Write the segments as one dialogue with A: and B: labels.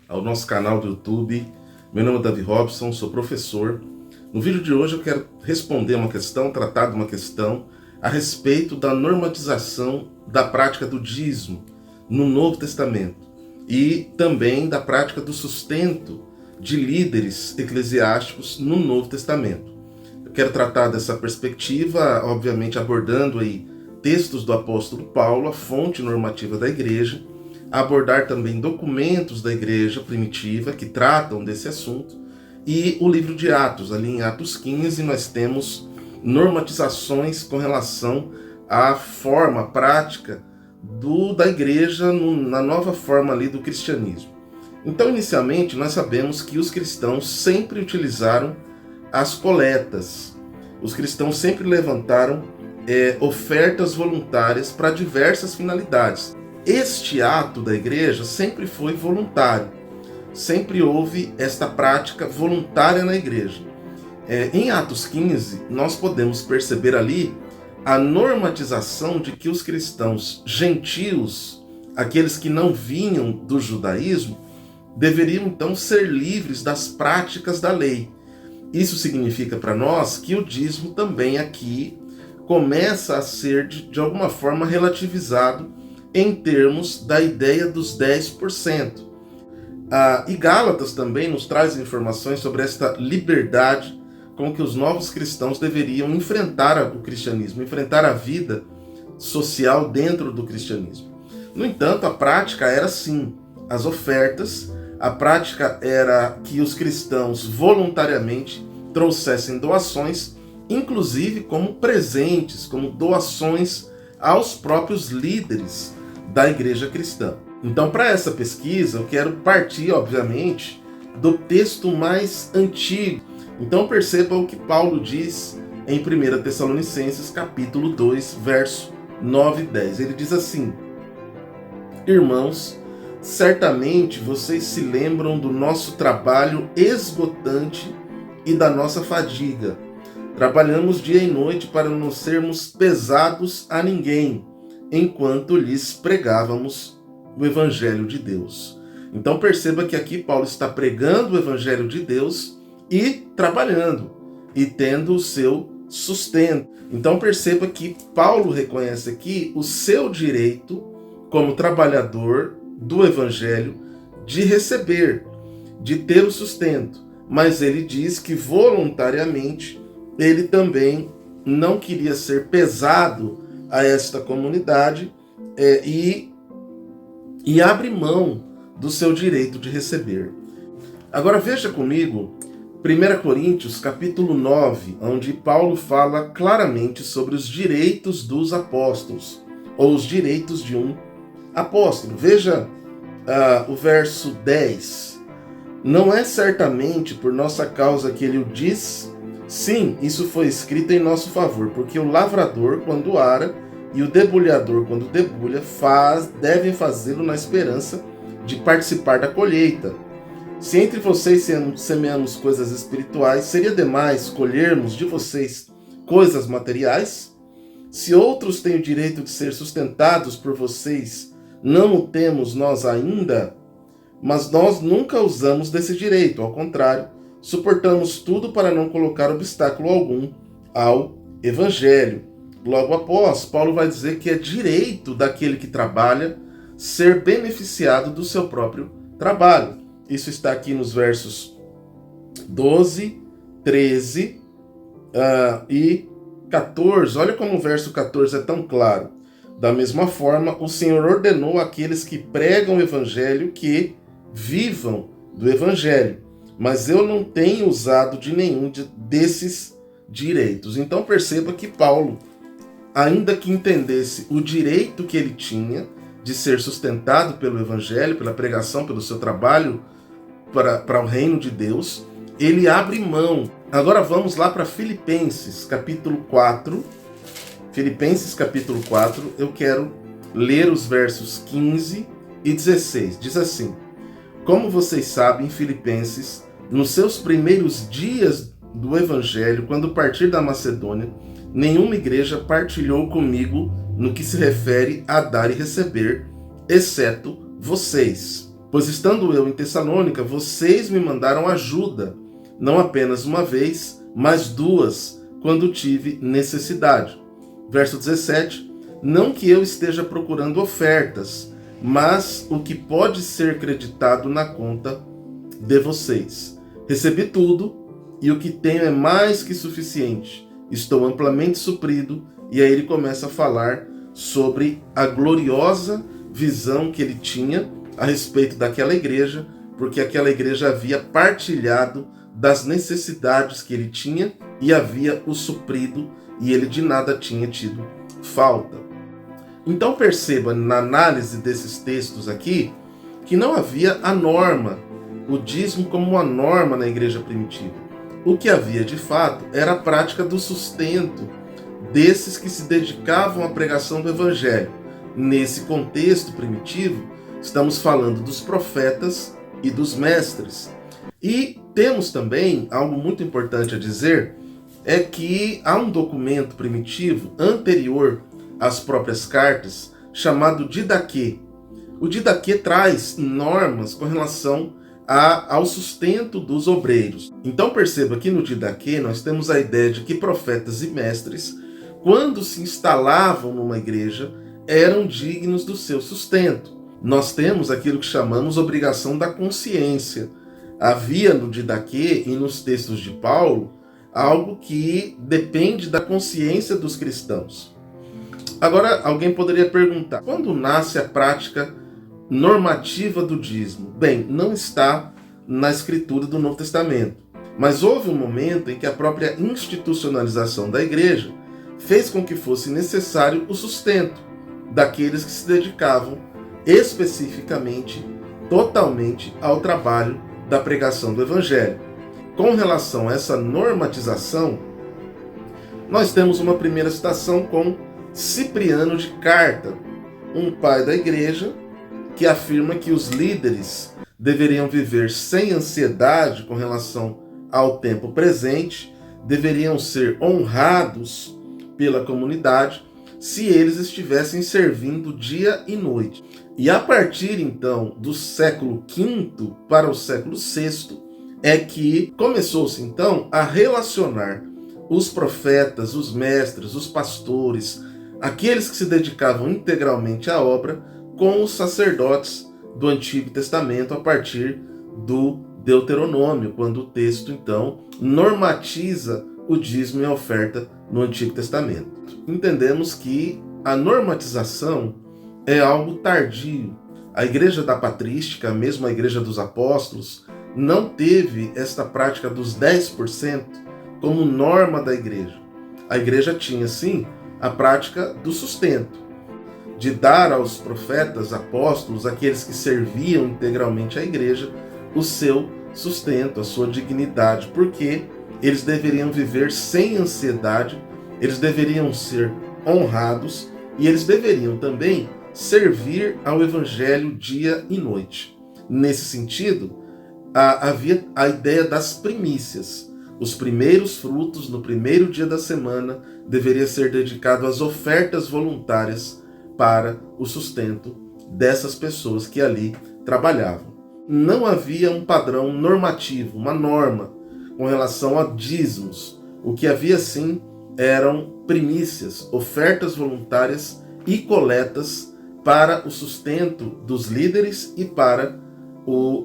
A: Ao nosso canal do YouTube. Meu nome é Davi Robson, sou professor. No vídeo de hoje eu quero responder uma questão, tratar de uma questão a respeito da normatização da prática do dízimo no Novo Testamento e também da prática do sustento de líderes eclesiásticos no Novo Testamento. Eu quero tratar dessa perspectiva, obviamente abordando aí textos do apóstolo Paulo, a fonte normativa da igreja, abordar também documentos da igreja primitiva que tratam desse assunto, e o livro de Atos. Ali em Atos 15 nós temos normatizações com relação à forma, prática da igreja na nova forma ali do cristianismo. Então, inicialmente, nós sabemos que os cristãos sempre utilizaram as coletas. Os cristãos sempre levantaram ofertas voluntárias para diversas finalidades. Este ato da igreja sempre foi voluntário, sempre houve esta prática voluntária na igreja. Em Atos 15, nós podemos perceber ali a normatização de que os cristãos gentios, aqueles que não vinham do judaísmo, deveriam então ser livres das práticas da lei. Isso significa para nós que o dízimo também aqui começa a ser de alguma forma relativizado em termos da ideia dos 10%. E Gálatas também nos traz informações sobre esta liberdade com que os novos cristãos deveriam enfrentar o cristianismo, enfrentar a vida social dentro do cristianismo. No entanto, a prática era sim as ofertas, a prática era que os cristãos voluntariamente trouxessem doações, inclusive como presentes, como doações aos próprios líderes da igreja cristã. Então, para essa pesquisa, eu quero partir, obviamente, do texto mais antigo. Então, perceba o que Paulo diz em 1 Tessalonicenses, capítulo 2, verso 9 e 10. Ele diz assim: Irmãos, certamente vocês se lembram do nosso trabalho esgotante e da nossa fadiga. Trabalhamos dia e noite para não sermos pesados a ninguém, enquanto lhes pregávamos o Evangelho de Deus. Então perceba que aqui Paulo está pregando o Evangelho de Deus e trabalhando, e tendo o seu sustento. Então perceba que Paulo reconhece aqui o seu direito como trabalhador do Evangelho de receber, de ter o sustento. Mas ele diz que voluntariamente ele também não queria ser pesado a esta comunidade e abre mão do seu direito de receber. Agora veja comigo 1 Coríntios capítulo 9, onde Paulo fala claramente sobre os direitos dos apóstolos, ou os direitos de um apóstolo. Veja o verso 10. Não é certamente por nossa causa que ele o diz? Sim, isso foi escrito em nosso favor, porque o lavrador, quando ara, e o debulhador, quando debulha, devem fazê-lo na esperança de participar da colheita. Se entre vocês semeamos coisas espirituais, seria demais colhermos de vocês coisas materiais? Se outros têm o direito de ser sustentados por vocês, não o temos nós ainda? Mas nós nunca usamos desse direito, ao contrário, suportamos tudo para não colocar obstáculo algum ao Evangelho. Logo após, Paulo vai dizer que é direito daquele que trabalha ser beneficiado do seu próprio trabalho. Isso está aqui nos versos 12, 13 e 14. Olha como o verso 14 é tão claro. Da mesma forma, o Senhor ordenou àqueles que pregam o Evangelho que vivam do Evangelho. Mas eu não tenho usado de nenhum desses direitos. Então perceba que Paulo, ainda que entendesse o direito que ele tinha de ser sustentado pelo Evangelho, pela pregação, pelo seu trabalho para o reino de Deus, ele abre mão. Agora vamos lá para Filipenses, capítulo 4. Filipenses, capítulo 4, eu quero ler os versos 15 e 16. Diz assim: Como vocês sabem, Filipenses, nos seus primeiros dias do Evangelho, quando partir da Macedônia, nenhuma igreja partilhou comigo no que se refere a dar e receber, exceto vocês. Pois estando eu em Tessalônica, vocês me mandaram ajuda, não apenas uma vez, mas duas, quando tive necessidade. Verso 17, não que eu esteja procurando ofertas, mas o que pode ser creditado na conta de vocês. Recebi tudo, e o que tenho é mais que suficiente. Estou amplamente suprido. E aí ele começa a falar sobre a gloriosa visão que ele tinha a respeito daquela igreja, porque aquela igreja havia partilhado das necessidades que ele tinha e havia o suprido, e ele de nada tinha tido falta. Então perceba na análise desses textos aqui que não havia a norma, o dízimo como uma norma na igreja primitiva. O que havia de fato era a prática do sustento desses que se dedicavam à pregação do evangelho. Nesse contexto primitivo, estamos falando dos profetas e dos mestres. E temos também algo muito importante a dizer, é que há um documento primitivo anterior às próprias cartas, chamado Didaquê. O Didaquê traz normas com relação ao sustento dos obreiros. Então perceba que no Didaquê nós temos a ideia de que profetas e mestres, quando se instalavam numa igreja, eram dignos do seu sustento. Nós temos aquilo que chamamos obrigação da consciência. Havia no Didaquê e nos textos de Paulo algo que depende da consciência dos cristãos. Agora, alguém poderia perguntar, quando nasce a prática normativa do dízimo? Bem, não está na escritura do Novo Testamento, mas houve um momento em que a própria institucionalização da igreja fez com que fosse necessário o sustento daqueles que se dedicavam especificamente, totalmente ao trabalho da pregação do Evangelho. Com relação a essa normatização, nós temos uma primeira citação com Cipriano de Carta, um pai da igreja, que afirma que os líderes deveriam viver sem ansiedade com relação ao tempo presente, deveriam ser honrados pela comunidade se eles estivessem servindo dia e noite. E a partir então do século V para o século VI é que começou-se então a relacionar os profetas, os mestres, os pastores, aqueles que se dedicavam integralmente à obra, com os sacerdotes do Antigo Testamento a partir do Deuteronômio, quando o texto então normatiza o dízimo e a oferta no Antigo Testamento. Entendemos que a normatização é algo tardio. A igreja da patrística, mesmo a igreja dos apóstolos, não teve esta prática dos 10% como norma da igreja. A igreja tinha, sim, a prática do sustento, de dar aos profetas, apóstolos, aqueles que serviam integralmente à igreja, o seu sustento, a sua dignidade, porque eles deveriam viver sem ansiedade, eles deveriam ser honrados e eles deveriam também servir ao evangelho dia e noite. Nesse sentido, havia a ideia das primícias. Os primeiros frutos no primeiro dia da semana deveria ser dedicado às ofertas voluntárias para o sustento dessas pessoas que ali trabalhavam. Não havia um padrão normativo, uma norma com relação a dízimos. O que havia sim eram primícias, ofertas voluntárias e coletas para o sustento dos líderes e para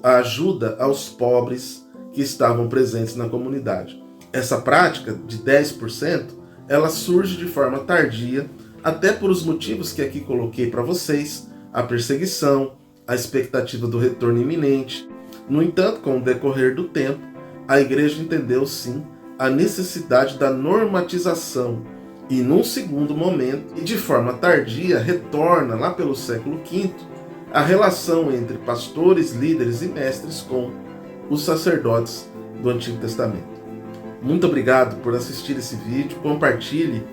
A: a ajuda aos pobres que estavam presentes na comunidade. Essa prática de 10%, ela surge de forma tardia, até por os motivos que aqui coloquei para vocês, a perseguição, a expectativa do retorno iminente. No entanto, com o decorrer do tempo, a igreja entendeu sim a necessidade da normatização e, num segundo momento, e de forma tardia, retorna lá pelo século V a relação entre pastores, líderes e mestres com os sacerdotes do Antigo Testamento. Muito obrigado por assistir esse vídeo, compartilhe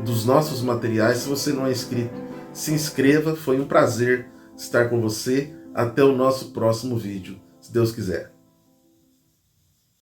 A: dos nossos materiais. Se você não é inscrito, se inscreva, foi um prazer estar com você. Até o nosso próximo vídeo, se Deus quiser.